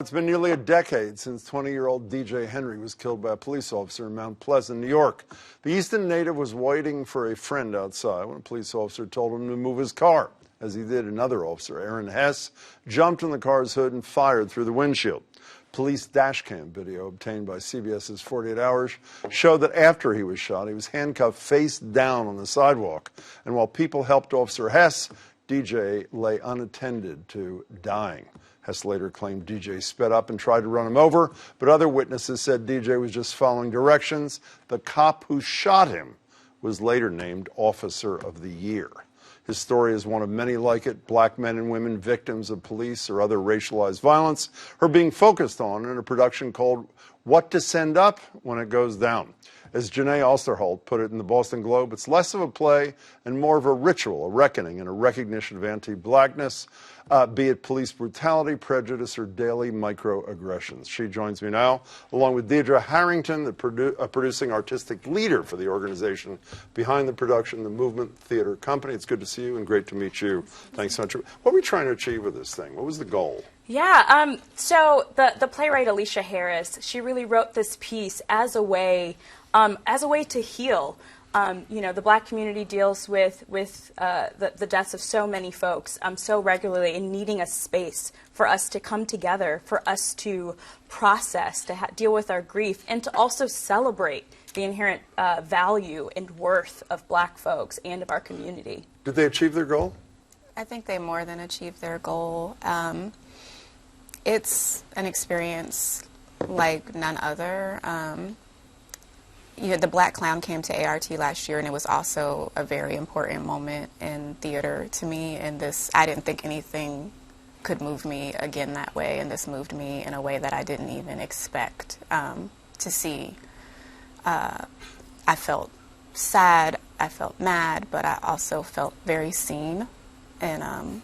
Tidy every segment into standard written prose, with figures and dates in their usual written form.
It's been nearly a decade since 20-year-old DJ Henry was killed by a police officer in Mount Pleasant, New York. The Easton native was waiting for a friend outside when a police officer told him to move his car. As he did, another officer, Aaron Hess, jumped in the car's hood and fired through the windshield. Police dashcam video obtained by CBS's 48 Hours showed that after he was shot, he was handcuffed face down on the sidewalk. And while people helped Officer Hess, DJ lay unattended to dying. Hess later claimed DJ sped up and tried to run him over, but other witnesses said DJ was just following directions. The cop who shot him was later named Officer of the Year. His story is one of many like it, black men and women victims of police or other racialized violence, are being focused on in a production called What to Send Up When It Goes Down. As Jeneé Osterheldt put it in the Boston Globe, it's less of a play and more of a ritual, a reckoning, and a recognition of anti-blackness, be it police brutality, prejudice, or daily microaggressions. She joins me now, along with Deadria Harrington, the producing artistic leader for the organization behind the production, the Movement Theater Company. It's good to see you and great to meet you. Thanks so much. What were we trying to achieve with this thing? What was the goal? Yeah, so the playwright Alicia Harris, she really wrote this piece as a way to heal. You know, the black community deals with the deaths of so many folks so regularly, and needing a space for us to come together, for us to process, to deal with our grief, and to also celebrate the inherent value and worth of black folks and of our community. Did they achieve their goal? I think they more than achieved their goal. It's an experience like none other. The Black Clown came to ART last year, and it was also a very important moment in theater to me. And I didn't think anything could move me again that way, and this moved me in a way that I didn't even expect to see. I felt sad, I felt mad, but I also felt very seen and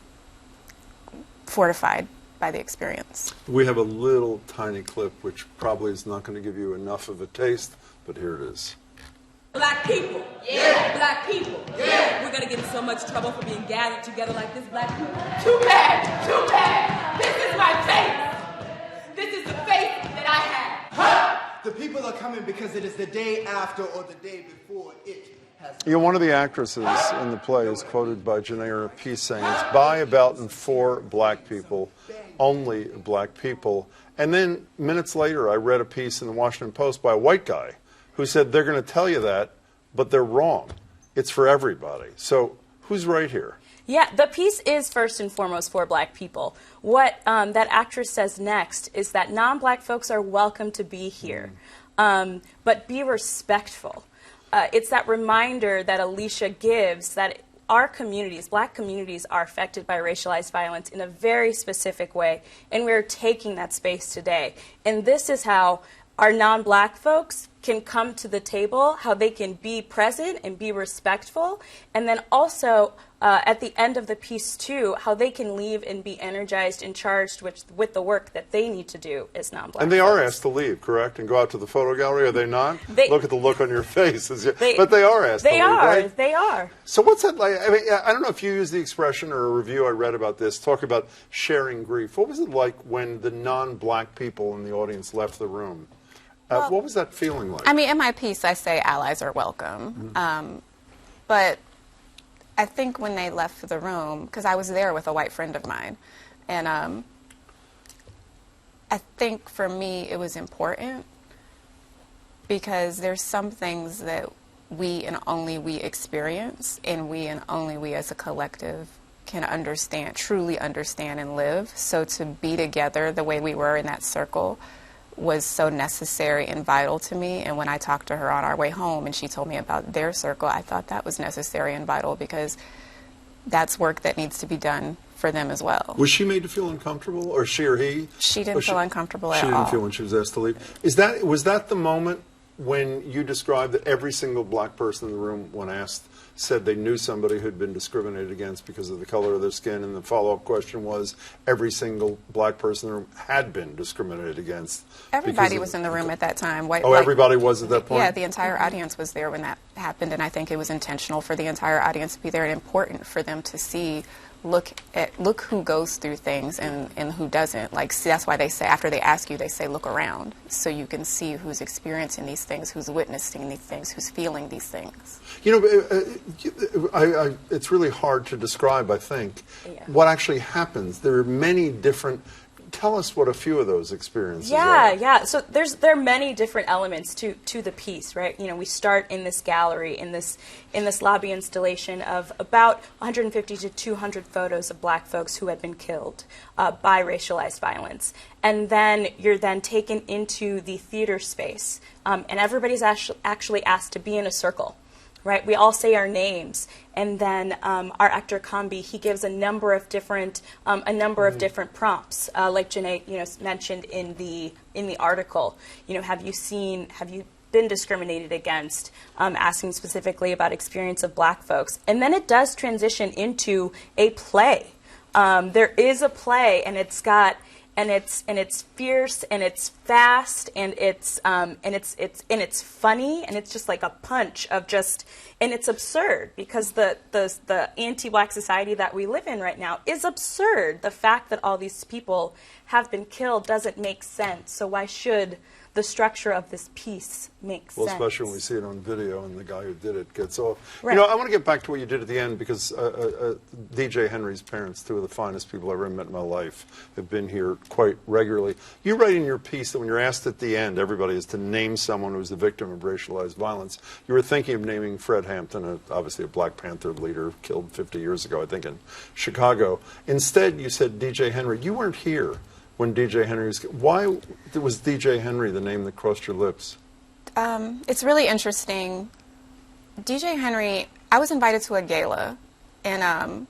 fortified by the experience. We have a little tiny clip which probably is not going to give you enough of a taste, but here it is. Black people. Yeah. Black people. Yeah. We're going to get in so much trouble for being gathered together like this, black people. Too bad. Too bad. This is my faith. This is the faith that I have. Huh? The people are coming because it is the day after or the day before it has... You know, one of the actresses in the play is quoted by Jeneé in a piece saying, it's by, about, and for black people, only black people. And then minutes later, I read a piece in the Washington Post by a white guy who said, they're going to tell you that, but they're wrong. It's for everybody. So who's right here? Yeah, the piece is first and foremost for black people. What that actress says next is that non-black folks are welcome to be here, but be respectful. It's that reminder that Alicia gives that our communities, black communities, are affected by racialized violence in a very specific way, and we're taking that space today. And this is how our non-black folks can come to the table, how they can be present and be respectful, and then also at the end of the piece too, how they can leave and be energized and charged with the work that they need to do as non-black And they folks. are asked to leave, correct? And go out to the photo gallery, are they not? Look at the look on your face. But they are asked to leave, right? They are. So what's that like? I mean, I don't know if you use the expression or a review I read about this, talk about sharing grief. What was it like when the non-black people in the audience left the room? Well, what was that feeling like? I mean, in my piece, I say allies are welcome. But I think when they left the room, because I was there with a white friend of mine, and I think for me it was important because there's some things that we and only we experience, and we and only we as a collective can understand, truly understand and live. So to be together the way we were in that circle was so necessary and vital to me. And when I talked to her on our way home and she told me about their circle, I thought that was necessary and vital because that's work that needs to be done for them as well. Was she made to feel uncomfortable, or she or he? She didn't feel uncomfortable at all. She didn't feel when she was asked to leave. Was that the moment when you described that every single black person in the room, when asked, said they knew somebody who'd been discriminated against because of the color of their skin, and the follow-up question was every single black person in the room had been discriminated against? Everybody was in the room at that time. Everybody was at that point? Yeah, the entire audience was there when that happened, and I think it was intentional for the entire audience to be there and important for them to see look who goes through things and who doesn't. Like, see, that's why they say, after they ask you, they say look around, so you can see who's experiencing these things, who's witnessing these things, who's feeling these things. You know, it's really hard to describe, I think, what actually happens. There are many different. Tell us what a few of those experiences are. Yeah. So there are many different elements to the piece, right? You know, we start in this gallery, in this lobby installation of about 150 to 200 photos of black folks who had been killed by racialized violence. And then you're then taken into the theater space, and everybody's actually asked to be in a circle. Right, we all say our names, and then our actor Kambi, he gives a number of different prompts, like Jeneé, mentioned in the article. You know, have you been discriminated against? Asking specifically about experience of black folks, and then it does transition into a play. There is a play, and it's got. And it's fierce, and it's fast, and it's funny, and it's just like a punch of just, and it's absurd because the anti-black society that we live in right now is absurd. The fact that all these people have been killed doesn't make sense. So why should the structure of this piece make sense? Well, especially when we see it on video and the guy who did it gets off. Right. You know, I want to get back to what you did at the end, because DJ Henry's parents, two of the finest people I've ever met in my life, have been here quite regularly. You write in your piece that when you're asked at the end, everybody is to name someone who was the victim of racialized violence. You were thinking of naming Fred Hampton, obviously a Black Panther leader killed 50 years ago, I think, in Chicago. Instead, you said DJ Henry. You weren't here when DJ Henry was. Why was DJ Henry the name that crossed your lips? It's really interesting. DJ Henry, I was invited to a gala, and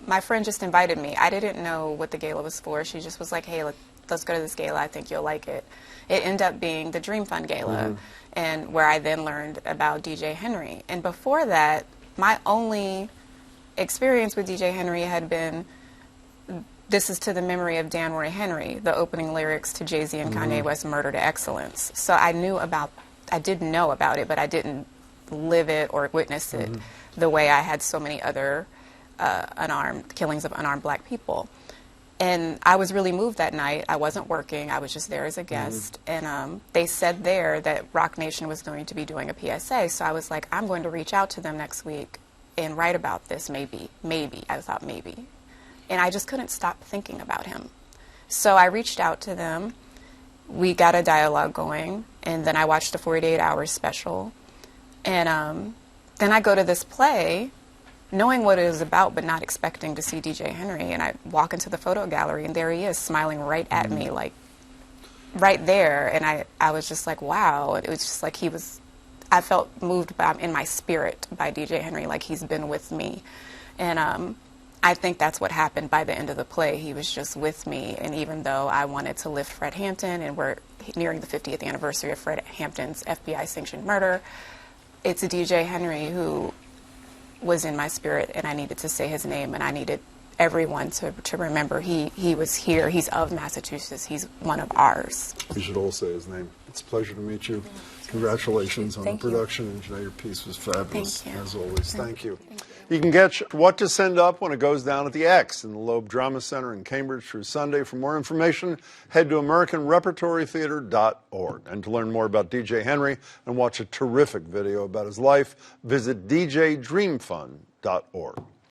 my friend just invited me. I didn't know what the gala was for. She just was like, hey, let's go to this gala. I think you'll like it. It ended up being the Dream Fund Gala, and where I then learned about DJ Henry. And before that, my only experience with DJ Henry had been, this is to the memory of Dan Roy Henry, the opening lyrics to Jay-Z and Kanye West's Murder to Excellence. So I did know about it, but I didn't live it or witness it the way I had so many other killings of unarmed black people. And I was really moved that night. I wasn't working. I was just there as a guest. And they said there that Rock Nation was going to be doing a PSA. So I was like, I'm going to reach out to them next week and write about this, maybe. I thought maybe. And I just couldn't stop thinking about him. So I reached out to them. We got a dialogue going, and then I watched the 48 Hours special. And then I go to this play, knowing what it was about, but not expecting to see DJ Henry. And I walk into the photo gallery, and there he is, smiling right at me, like right there. And I was just like, wow. It was just like I felt moved in my spirit by DJ Henry, like he's been with me. And I think that's what happened by the end of the play. He was just with me, and even though I wanted to lift Fred Hampton, and we're nearing the 50th anniversary of Fred Hampton's FBI-sanctioned murder, it's a DJ Henry who was in my spirit, and I needed to say his name, and I needed everyone to remember he was here. He's of Massachusetts. He's one of ours. We should all say his name. It's a pleasure to meet you. Congratulations on the production, and Jeneé, your piece was fabulous, as always. Thank you. You can get What to Send Up when it goes down at the X in the Loeb Drama Center in Cambridge through Sunday. For more information, head to AmericanRepertoryTheatre.org. And to learn more about DJ Henry and watch a terrific video about his life, visit DJDreamFund.org.